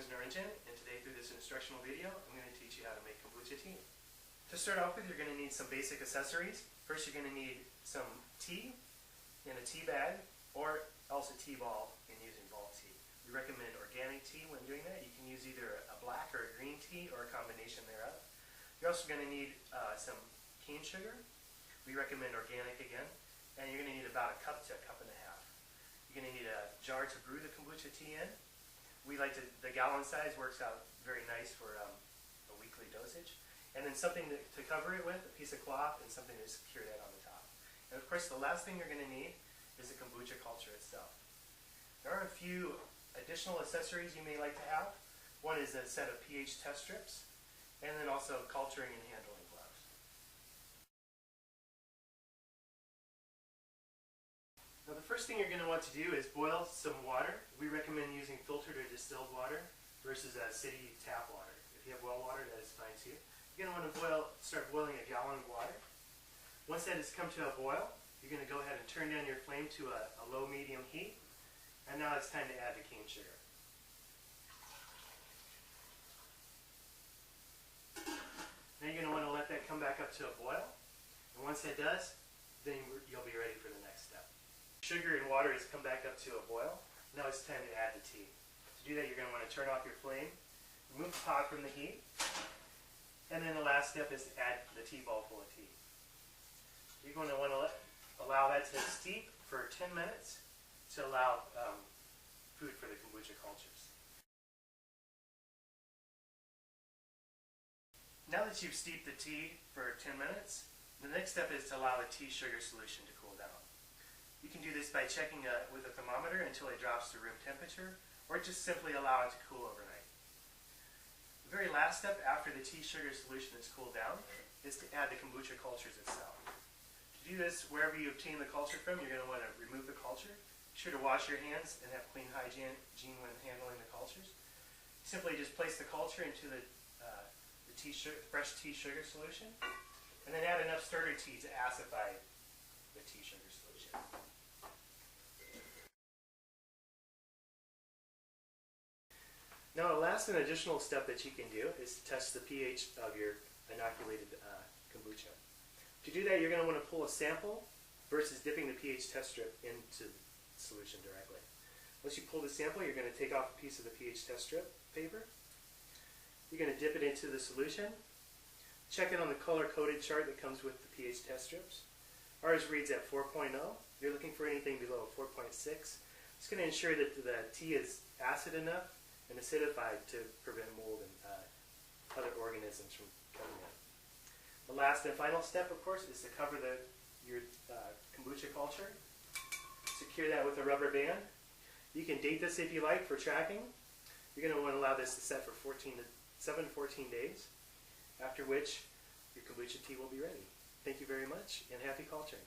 is Narinjan, and today through this instructional video, I'm going to teach you how to make kombucha tea. To start off with, you're going to need some basic accessories. First, you're going to need some tea in a tea bag, or else a tea ball in using ball tea. We recommend organic tea when doing that. You can use either a black or a green tea, or a combination thereof. You're also going to need some cane sugar. We recommend organic again, and you're going to need about a cup to a cup and a half. You're going to need a jar to brew the kombucha tea in. We like the gallon size works out very nice for a weekly dosage. And then something to cover it with, a piece of cloth, and something to secure that on the top. And of course, the last thing you're going to need is the kombucha culture itself. There are a few additional accessories you may like to have. One is a set of pH test strips, and then also culturing and handling gloves. Now the first thing you're going to want to do is boil some water. We recommend using filtered or distilled water versus city tap water. If you have well water, that is fine too. You're going to want to start boiling a gallon of water. Once that has come to a boil, you're going to go ahead and turn down your flame to a low-medium heat. And now it's time to add the cane sugar. Now you're going to want to let that come back up to a boil. And once that does, then you'll be ready for the next step. Sugar and water has come back up to a boil. Now it's time to add the tea. To do that, you're going to want to turn off your flame, remove the pot from the heat, and then the last step is to add the tea ball full of tea. You're going to want to allow that to steep for 10 minutes to allow food for the kombucha cultures. Now that you've steeped the tea for 10 minutes, the next step is to allow the tea sugar solution to cool down. You can do this by checking with a thermometer until it drops to room temperature, or just simply allow it to cool overnight. The very last step after the tea sugar solution is cooled down is to add the kombucha cultures itself. To do this, wherever you obtain the culture from, you're going to want to remove the culture. Be sure to wash your hands and have clean hygiene when handling the cultures. Simply just place the culture into the fresh tea sugar solution, and then add enough starter tea to acidify the tea sugar solution. Now, the last and additional step that you can do is to test the pH of your inoculated kombucha. To do that, you're going to want to pull a sample versus dipping the pH test strip into the solution directly. Once you pull the sample, you're going to take off a piece of the pH test strip paper. You're going to dip it into the solution. Check it on the color-coded chart that comes with the pH test strips. Ours reads at 4.0. You're looking for anything below 4.6. It's going to ensure that the tea is acid enough and acidified to prevent mold and other organisms from coming in. The last and final step, of course, is to cover your kombucha culture. Secure that with a rubber band. You can date this if you like for tracking. You're going to want to allow this to set for 7 to 14 days, after which your kombucha tea will be ready. Thank you very much, and happy culturing.